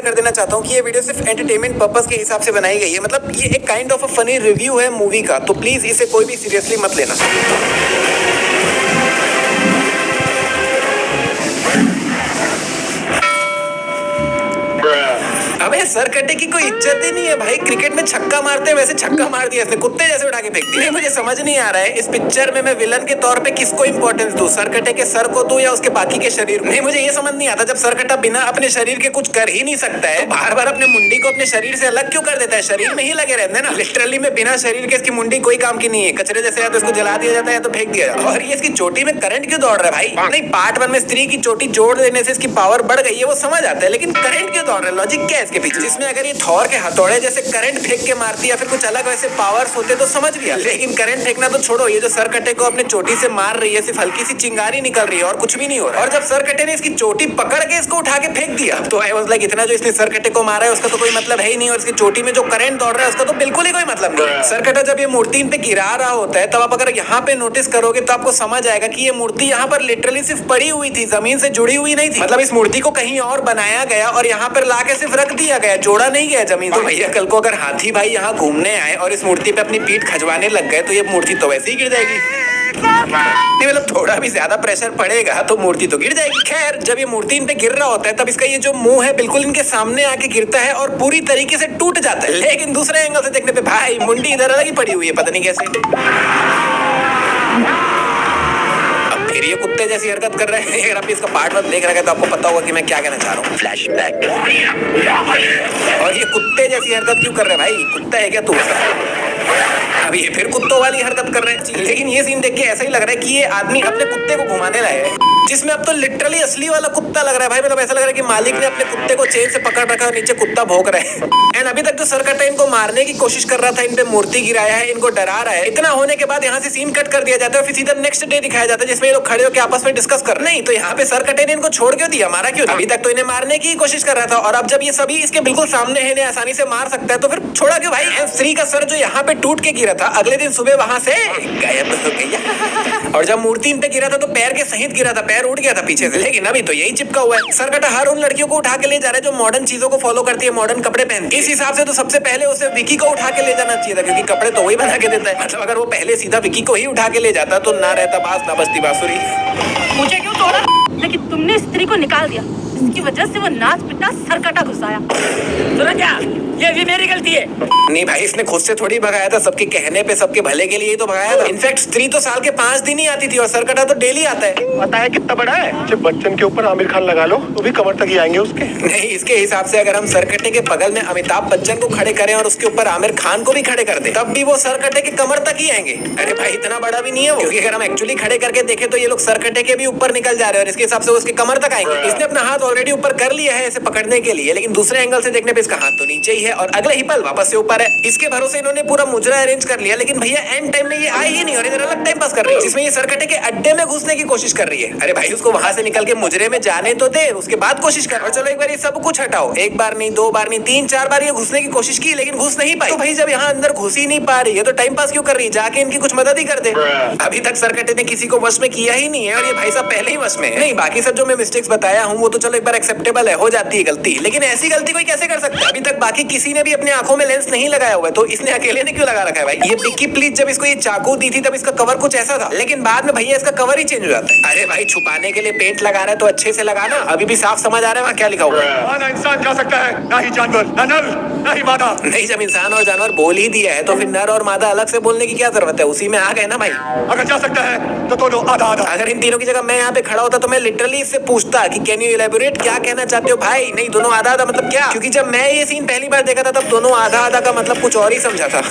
कर देना चाहता हूँ कि ये वीडियो सिर्फ एंटरटेनमेंट पर्पस के हिसाब से बनाई गई है। मतलब ये एक kind of a funny review है मूवी का, तो प्लीज इसे कोई भी सीरियसली मत लेना। अबे सर कटे की कोई इज्जत ही नहीं है भाई। क्रिकेट में छक्का मारते हैं वैसे छक्का मार दिया इसने, कुत्ते जैसे उठा के फेंक दिया। मुझे समझ नहीं आ रहा है इस पिक्चर में मैं विलन के तौर पे किसको इंपॉर्टेंस दूं, सर कटे के सर को दूं या उसके बाकी के शरीर को। नहीं मुझे ये समझ नहीं आता, जब सर कटा बिना अपने शरीर के कुछ कर ही नहीं सकता है तो बार बार अपने मुंडी को अपने शरीर से अलग क्यों कर देता है? शरीर में ही लगे रहते हैं ना। लिटरली में बिना शरीर के इसकी मुंडी कोई काम की नहीं है, कचरे जैसे या तो इसको जला दिया जाता है या तो फेंक दिया जाता है। और ये इसकी चोटी में करंट क्यों दौड़ रहा है भाई? नहीं पार्ट 1 में स्त्री की चोटी जोड़ देने से इसकी पावर बढ़ गई है वो समझ आता है, लेकिन करंट क्यों दौड़ रहा है? लॉजिक क्या है इसके पीछे? जिसमें अगर ये थॉर के हथौड़े जैसे करंट फेंक के मारती या फिर कुछ अलग वैसे पावर्स होते तो समझ गया, लेकिन करंट फेंकना तो छोड़ो, ये जो सर कटे को अपने चोटी से मार रही है सिर्फ हल्की सी चिंगारी निकल रही है और कुछ भी नहीं हो रहा। और जब सर कटे ने इसकी चोटी पकड़ के इसको उठा के फेंक दिया तो आई वाज लाइक इतना जो इसने सर कटे को मारा है उसका तो कोई मतलब है ही नहीं, और इसकी चोटी में जो करंट दौड़ रहा है उसका तो बिल्कुल ही कोई मतलब नहीं। सर कटा जब ये मूर्ति इन पे गिरा रहा होता है तब आप अगर यहाँ पे नोटिस करोगे तो आपको समझ आएगा कि ये मूर्ति यहाँ पर लिटरली सिर्फ पड़ी हुई थी, जमीन से जुड़ी हुई नहीं थी। मतलब इस मूर्ति को कहीं और बनाया गया और यहाँ पर ला के सिर्फ रख दिया गया, जोड़ा नहीं गया जमीन। तो भैया कल को अगर हाथी भाई यहाँ घूमने आए और इस मूर्ति पे अपनी पीठ खजवाने लग गए तो ये मूर्ति तो वैसे ही गिर जाएगी। नहीं मतलब थोड़ा भी ज्यादा प्रेशर पड़ेगा तो मूर्ति तो गिर जाएगी। खैर जब ये मूर्ति इन पे गिर रहा होता है तब इसका ये जो मुंह है बिल्कुल इनके सामने आके गिरता है और पूरी तरीके से टूट जाता है, लेकिन दूसरे एंगल से देखने पे भाई मुंडी इधर अलग ही पड़ी हुई है, पता नहीं कैसे। अब फिर ये कुत्ते जैसी हरकत कर रहे हैं। अगर आप इसका पार्ट 1 देख रहे हैं तो आपको पता होगा कि मैं क्या कहना चाह रहा हूँ। फ्लैशबैक। और ये कुत्ते जैसी हरकत क्यों कर रहे हैं भाई? कुत्ता है क्या तू? अब ये फिर कुत्तों वाली हरकत कर रहे हैं। लेकिन ये सीन देख के ऐसा ही लग रहा है कि ये आदमी अपने कुत्ते को घुमाने लाए है, जिसमें अब तो लिटरली असली वाला कुत्ता लग रहा है भाई। मतलब ऐसा लग रहा है कि मालिक ने अपने कुत्ते को चेन से पकड़ रखा है, नीचे कुत्ता भौंक रहा है। एंड अभी तक जो सर कटा इनको मारने की कोशिश कर रहा था, इन पे मूर्ति गिराया है, इनको डरा रहा है, इतना होने के बाद यहाँ से सीन कट कर दिया जाता है, फिर सीधा नेक्स्ट डे दिखाया जाता है जिसमें ये लोग खड़े होकर आपस में डिस्कस कर। नहीं तो यहाँ पे सर कटे ने इनको छोड़ क्यों दिया, मारा क्यों? अभी तक तो इन्हें मारने की कोशिश कर रहा था और अब जब ये सभी इसके बिल्कुल सामने है, इन्हें आसानी से मार सकता है तो फिर छोड़ा क्यों भाई? स्त्री का सर जो यहाँ पे टूट के गिरा था अगले दिन सुबह वहां से गायब हो गया। और जब मूर्ति इन पे गिरा था तो पैर के सहित गिरा था, पैर उठ गया था पीछे से, लेकिन अभी तो यही चिपका हुआ है। सर कटा हर उन लड़कियों को उठा के ले जा रहा है जो मॉडर्न चीजों को फॉलो करती है, मॉडर्न कपड़े पहनती है। इस हिसाब से तो सबसे पहले उसे विकी को उठा के ले जाना चाहिए था, क्योंकि कपड़े तो वही बना के देता है। मतलब अगर वो पहले सीधा विकी को ही उठा के ले जाता तो ना रहता बास ना बजती बांसुरी। मुझे क्यों तोड़ा? लेकिन तुमने स्त्री को निकाल दिया, इसकी वजह से वो नाच पिटा सरकटा घुसाया। सुना क्या? ये भी मेरी गलती है। नहीं भाई इसने खुद से थोड़ी भगाया था, सबके कहने पे सबके भले के लिए ही तो भगाया था। इनफैक्ट स्त्री तो साल के 5 दिन ही आती थी और सरकटा तो डेली आता है। पता है कितना बड़ा है? जब बच्चन के ऊपर आमिर खान लगा लो तो भी कमर तक ही आएंगे उसके। नहीं इसके हिसाब से अगर हम सरकटे के बगल में अमिताभ बच्चन को खड़े करें और उसके ऊपर आमिर खान को भी खड़े कर दे तब भी वो सरकटे के कमर तक ही आएंगे। अरे भाई इतना बड़ा भी नहीं है वो, क्योंकि अगर हम एक्चुअली खड़े करके देखें तो ये लोग सरकटे के भी ऊपर निकल जा रहे हैं और इसके हिसाब से उसके कमर तक आएंगे। इसने अपना हाथ ऑलरेडी ऊपर कर लिया है इसे पकड़ने के लिए, लेकिन दूसरे एंगल से देखने पे इसका हाथ तो नीचे ही है और अगले ही पल वापस से ऊपर है। इसके भरोसे इन्होंने पूरा मुजरा अरेंज कर लिया, लेकिन भैया एंड टाइम में ये आई ही नहीं और इधर अलग टाइम पास कर रही है, जिसमें ये सरकटे के अड्डे में घुसने की कोशिश कर रही है। अरे भाई उसको वहां से निकल के मुजरे में जाने तो दे, उसके बाद कोशिश कर। और चलो एक बार ये सब कुछ हटाओ, एक बार नहीं, 2 बार नहीं, 3-4 बार ये घुसने की कोशिश की लेकिन घुस नहीं पाई। तो भाई जब यहाँ अंदर घुस ही नहीं पा रही है तो टाइम पास क्यों कर रही है? जाके इनकी कुछ मदद ही कर दे। अभी तक सरकटे ने किसी को वश में किया ही नहीं है और ये भाई साहब पहले ही वश में है। नहीं बाकी सब जो मैं मिस्टेक्स बताया हूँ वो तो चलो एक बार एक्सेप्टेबल है, हो जाती है गलती, लेकिन ऐसी गलती कोई कैसे कर सकता है? अभी तक बाकी किसी ने भी अपने आंखों में लेंस नहीं लगाया हुआ है तो इसने अकेले ने क्यों लगा रखा है भाई? ये बिक्की प्लीज जब इसको ये चाकू दी थी तब इसका कवर कुछ ऐसा था, लेकिन बाद में भैया इसका कवर ही चेंज हो जाता है। अरे भाई छुपाने के लिए पेंट लगा रहा है तो अच्छे से लगाना, अभी भी साफ समझ आ रहा है वहाँ क्या लिखा हुआ है। ना इंसान जा सकता है, ना ही जानवर, ना नर, ना ही मादा। नहीं जब इंसान और जानवर बोल ही दिया है तो फिर नर और मादा अलग से बोलने की क्या जरूरत है? उसी में आ गए ना भाई। अगर जा सकता है तो दोनों आधा आधा। अगर इन तीनों की जगह मैं यहाँ पे खड़ा होता तो मैं लिटरली इससे पूछता कि कैन यू इलैबोरेट, क्या कहना चाहते हो भाई? नहीं दोनों आधा आधा मतलब क्या? क्योंकि जब मैं ये सीन पहली बार देखा था तब दोनों आधा आधा का मतलब कुछ और ही समझा था।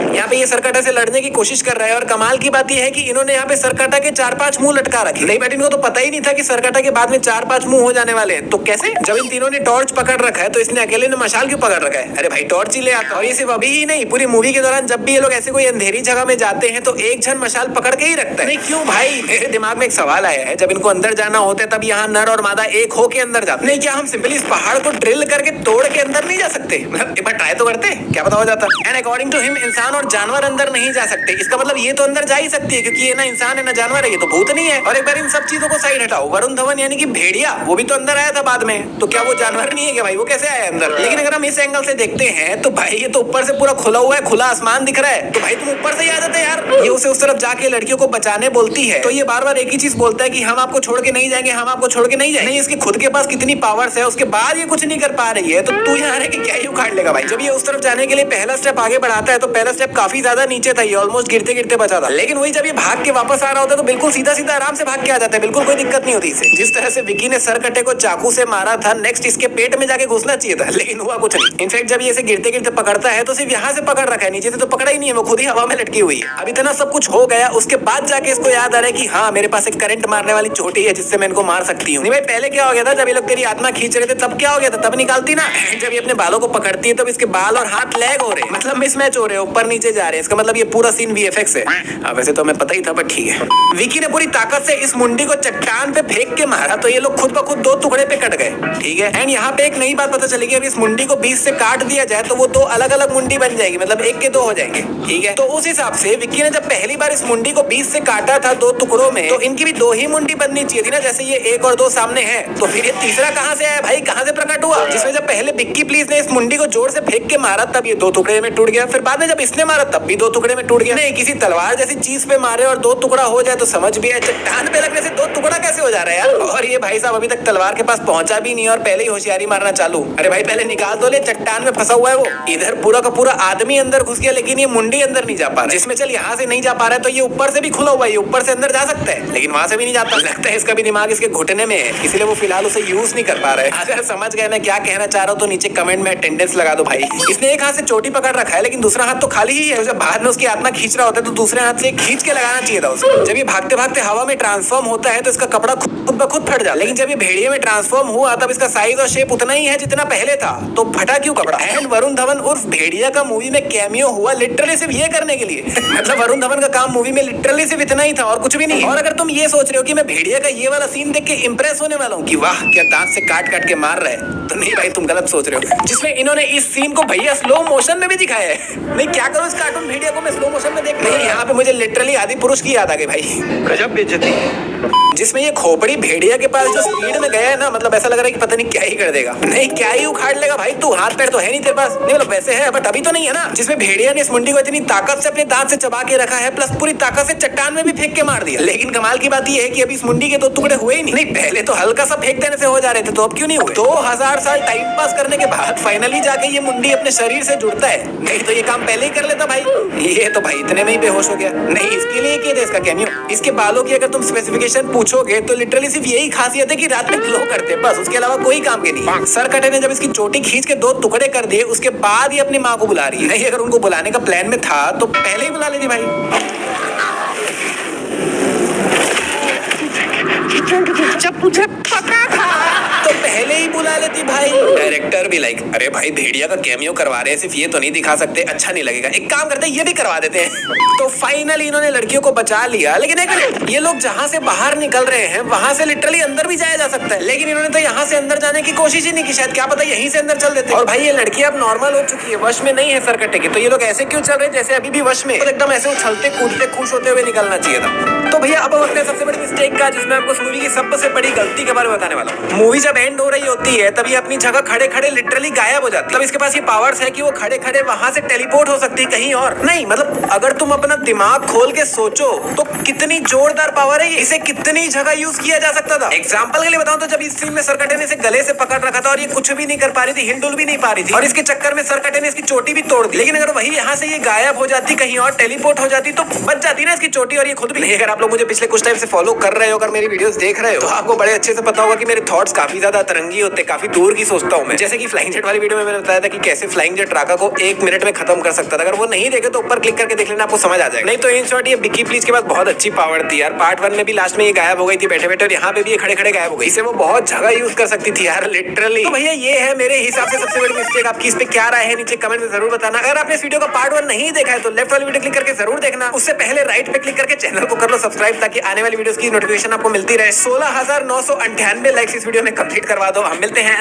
यहाँ पे ये सरकटा से लड़ने की कोशिश कर रहा है और कमाल की बात ये है कि इन्होंने यहाँ पे सरकटा के 4-5 मुंह लटका रखे। नहीं बट इनको तो पता ही नहीं था कि सरकटा के बाद में 4-5 मुंह हो जाने वाले हैं। तो कैसे? जब इन तीनों ने टॉर्च पकड़ रखा है तो इसने अकेले ने मशाल क्यों पकड़ रखा है? अरे भाई टॉर्च ही ले आता। और ये सिर्फ अभी ही नहीं, पूरी मूवी के दौरान जब भी ये लोग ऐसे कोई अंधेरी जगह में जाते हैं तो एक जन मशाल पकड़ के ही रखता है। नहीं क्यों भाई? मेरे दिमाग में एक सवाल आया है, जब इनको अंदर जाना होता है तब यहाँ नर और मादा एक होके अंदर जाते नहीं? क्या हम सिंपली इस पहाड़ को ड्रिल करके तोड़ के अंदर नहीं जा सकते? मतलब एक बार ट्राई तो करते, क्या पता हो जाता। एंड अकॉर्डिंग टू हिम इंसान और जानवर अंदर नहीं जा सकते। इसका मतलब ये तो अंदर जा ही सकती है क्योंकि ये ना इंसान है ना जानवर है, ये तो भूत नहीं है। और एक बार इन सब चीजों को साइड हटाओ, वरुण धवन यानी कि भेड़िया वो भी तो अंदर आया था बाद में, तो क्या वो जानवर नहीं है क्या भाई? वो कैसे आया अंदर? लेकिन अगर हम इस एंगल से देखते हैं तो भाई ये तो ऊपर से पूरा खुला हुआ है, खुला आसमान दिख रहा है, तो भाई तुम ऊपर से ही आ जाते यार। ये उसे उस तरफ जाके लड़कियों को बचाने बोलती है तो ये बार बार एक ही चीज बोलता है कि हम आपको छोड़ के नहीं जाएंगे, हम आपको छोड़ के नहीं जाएंगे। नहीं, इसके खुद के पास कितनी पावर्स है, उसके बाद ये कुछ नहीं कर पा रही है, तो तू यहाँ रह के क्या ही उखाड़ लेगा भाई? जब ये उस तरफ जाने के लिए पहला स्टेप आगे बढ़ाता है तो पहला स्टेप काफी ज्यादा नीचे था, ये ऑलमोस्ट गिरते गिरते बचा था। लेकिन वही जब ये भाग के वापस आ रहा होता है तो बिल्कुल सीधा सीधा आराम से भाग के आ जाता है, बिल्कुल कोई दिक्कत नहीं होती इसे। जिस तरह से विकी ने सरकटे को चाकू से मारा था, नेक्स्ट इसके पेट में जाके घुसना चाहिए था, लेकिन हुआ कुछ नहीं। इनफैक्ट जब ये इसे गिरते गिरते पकड़ता है तो सिर्फ यहाँ से पकड़ रखा है, नीचे से तो पकड़ा ही नहीं है, वो खुद ही हवा में लटकी हुई है। अब इतना सब कुछ हो गया, उसके बाद जाके इसको याद आ रहा है कि हाँ मेरे पास एक करंट मारने वाली चोटी है जिससे मैं इनको मार सकती हूँ। नहीं भाई, पहले क्या हो गया था जब ये लोग तेरी आत्मा खींच रहे थे तब क्या हो गया था? तब निकालती ना। जब ये अपने बालों को पकड़ती है तब इसके बाल और हाथ लैग हो रहे हैं, मतलब मिसमैच हो रहे हैं, ऊपर नीचे जा रहे हैं। इसका मतलब ये पूरा सीन वीएफएक्स है। वैसे तो हमें पता ही था बट ठीक है। विकी ने पूरी ताकत से इस मुंडी को चट्टान पे फेंक के मारा तो ये लोग खुद ब खुद दो टुकड़े पे कट गए, ठीक है। एंड यहाँ पे एक नई बात पता चली कि अगर इस मुंडी को बीच से काट दिया जाए तो वो दो अलग अलग मुंडी बन जाएगी, मतलब एक के दो हो जाएंगे, ठीक है। तो उस हिसाब से विक्की ने जब पहली बार इस मुंडी को बीच से काटा था दो टुकड़ों में, तो इनकी भी दो ही मुंडी बननी चाहिए थी ना, जैसे ये एक और दो सामने है। तो फिर ये तीसरा कहाँ से आया भाई? कहाँ से प्रकट हुआ? जिसमें जब पहले विक्की प्लीज ने इस मुंडी को जोर से फेंक के मारा तब ये दो टुकड़े में टूट गया, फिर बाद में जब इसने मारा तब भी दो टुकड़े में टूट गया। नहीं, किसी तलवार जैसी चीज पे मारे और दो टुकड़ा हो जाए तो समझ भी है, चट्टान पे लगने से दो टुकड़ा कैसे हो जा रहा है यार? और ये भाई साहब अभी तक तलवार के पास पहुंचा भी नहीं और पहले ही होशियारी मारना चालू। अरे भाई पहले निकाल दो, ले चट्टान में फंसा हुआ है वो। इधर पूरा का पूरा आदमी अंदर घुस गया लेकिन ये मुंडी अंदर नहीं जा पा रहा। जिसमें चल यहाँ से नहीं जा पा रहा है तो ये ऊपर से भी खुला हुआ है, ये ऊपर से अंदर जा सकता है लेकिन वहां से भी नहीं जाता। लगता है इसका भी दिमाग इसके घुटने में है, इसलिए वो फिलहाल उसे यूज नहीं कर पा रहा है। अगर समझ गए मैं क्या कहना चाह रहा हूँ तो नीचे कमेंट में अटेंडेंस लगा दो भाई। इसने एक हाथ से चोटी पकड़ रखा है लेकिन दूसरा हाथ तो खाली ही है। तो जब बाद में उसकी आत्मा खींच रहा होता है तो दूसरे हाथ से खींच के लगाना चाहिए था उसे। जब ये भागते भागते हवा में ट्रांसफॉर्म होता है तो इसका कपड़ा खुद ब खुद फट जाता है, लेकिन जब ये भेड़िए में ट्रांसफॉर्म हुआ तब इसका साइज और शेप उतना ही है जितना पहले था, तो फटा क्यों कपड़ा? एंड वरुण धवन उर्फ भेड़िया का मूवी में कैमियो हुआ लिटरली सिर्फ ये करने के लिए। मतलब वरुण धवन का काम मूवी में लिटरली सिर्फ इतना ही था और कुछ भी नहीं। और अगर तुम ये सोच रहे हो कि मैं भेड़िया का ये वाला सीन देख के इंप्रेस होने वाला हूँ कि वाह क्या दांत से काट काट के मार रहा है, तो नहीं भाई तुम गलत सोच रहे हो। जिसमें इन्होंने इस सीन को भैया स्लो मोशन में भी दिखाया है। नहीं क्या करूँ इस कार्टून भेड़िया को मैं स्लो मोशन में देख नहीं, यहाँ पे मुझे लिटरली आदि पुरुष की याद आ गई भाई। गजब बेइज्जती। जिसमें ये खोपड़ी भेड़िया के पास जो स्पीड में गया है ना, मतलब ऐसा लग रहा है कि पता नहीं क्या ही कर देगा। नहीं क्या ही उखाड़ लेगा भाई, तू हाथ पैर तो है नहीं तेरे पास। नहीं मतलब वैसे है बट अभी तो नहीं है ना। जिसमें भेड़िया ने इस मुंडी को इतनी ताकत से अपने दांत से चबा के रखा है प्लस पूरी ताकत से चट्टान में भी फेंक के मार दिया। लेकिन कमाल की बात ये है कि अभी इस मुंडी के दो टुकड़े हुए ही नहीं। पहले तो हल्का सा फेंक देने से हो जा रहे थे, तो अब क्यों नहीं हुए? 2000 साल टाइम पास करने के बाद फाइनली जाके ये मुंडी अपने शरीर से जुड़ता है, नहीं तो ये काम पहले ही कर लेता भाई। ये तो भाई इतने में ही बेहोश हो गया। नहीं इसके लिए किया था इसका कैमियो। इसके बालों की अगर तुम स्पेसिफिकेशन पूछोगे तो लिटरली सिर्फ यही खासियत है कि रात में ग्लो करते, बस उसके अलावा कोई काम के नहीं। सरकटे ने जब इसकी चोटी खींच के दो टुकड़े कर दिए उसके बाद ये अपनी माँ को बुला रही है। नहीं अगर उनको बुलाने का प्लान में था तो पहले ही बुला लेती भाई। जब मुझे पता था तो पहले ही बुला लेती भाई। डायरेक्टर भी लाइक अरे भाई भेड़िया का कैमियो करवा रहे हैं, सिर्फ ये तो नहीं दिखा सकते, अच्छा नहीं लगेगा, एक काम करते हैं ये भी करवा देते हैं। तो फाइनली इन्होंने लड़कियों को बचा लिया। लेकिन एक मिनट, ये लोग जहाँ से बाहर निकल रहे हैं वहां से लिटरली अंदर भी जाया जा सकता है, लेकिन इन्होंने तो यहाँ से अंदर जाने की कोशिश ही नहीं की। शायद क्या पता यहीं से अंदर चल देते। और भाई ये लड़की अब नॉर्मल हो चुकी है, वश में नहीं है सरकटे की, तो ये लोग ऐसे क्यों चल रहे हैं जैसे अभी भी वश में, तो एकदम ऐसे उछलते कूदते खुश होते हुए निकलना चाहिए था। तो भैया अब वक्त है सबसे बड़ी मिस्टेक का, जिसमें आपको मूवी की सबसे बड़ी गलती के बारे में बताने वाला हूँ। मूवी जब एंड हो रही होती है तब ये अपनी जगह खड़े खड़े लिटरली गायब हो जाती है। तब इसके पास ये पावर्स है कि वो खड़े खड़े वहां से टेलीपोर्ट हो सकती है कहीं और। नहीं मतलब अगर तुम अपना दिमाग खोल के सोचो तो कितनी जोरदार पावर है ये, इसे कितनी जगह यूज किया जा सकता था। एग्जांपल के लिए बताऊं तो जब इस सीन में सरकटे ने इसे गले से पकड़ रखा था और ये कुछ भी नहीं कर पा रही थी, हिंडुल भी नहीं पा रही थी, और इसके चक्कर में सरकटे ने इसकी चोटी भी तोड़ दी। लेकिन अगर वही यहाँ से ये गायब हो जाती, कहीं और टेलीपोर्ट हो जाती तो बच जाती ना इसकी चोटी और ये खुद भी। अगर आप लोग मुझे पिछले कुछ टाइम से फॉलो कर रहे हो, अगर मेरी वीडियोस देख रहे हो तो आपको बड़े अच्छे से पता होगा कि मेरे थॉट्स काफी ज्यादा तरंगी होते, काफी दूर की सोचता हूँ मैं। जैसे कि फ्लाइंग जेट वाली वीडियो में मैंने बताया था कि कैसे फ्लाइंग जेट राका को 1 मिनट में खत्म कर सकता था। अगर वो नहीं देखे तो ऊपर क्लिक करके देख लेना, आपको समझ आ जाएगा। नहीं तो इन शॉर्ट ये विक्की प्लीज के पास बहुत अच्छी पावर थी यार। पार्ट 1 में भी लास्ट में ये गायब हो गई थी बैठे बैठे, और यहाँ पे भी ये खड़े खड़े गायब हो गई। इसे वो बहुत जगह यूज कर सकती थी यार लिटरली। तो भैया ये है मेरे हिसाब से सबसे बड़ी मिस्टेक। आपकी इस पे क्या राय है नीचे कमेंट में जरूर बताना। अगर आपने इस वीडियो का पार्ट 1 नहीं देखा है तो लेफ्ट वाली वीडियो क्लिक करके जरूर देखना। उससे पहले राइट पे क्लिक करके चैनल को कर लो सब्सक्राइब, ताकि आने वाली वीडियोस की नोटिफिकेशन आपको मिलती रहे। 16,998 लाइक्स इस वीडियो में कंप्लीट करवा दो। हम मिलते हैं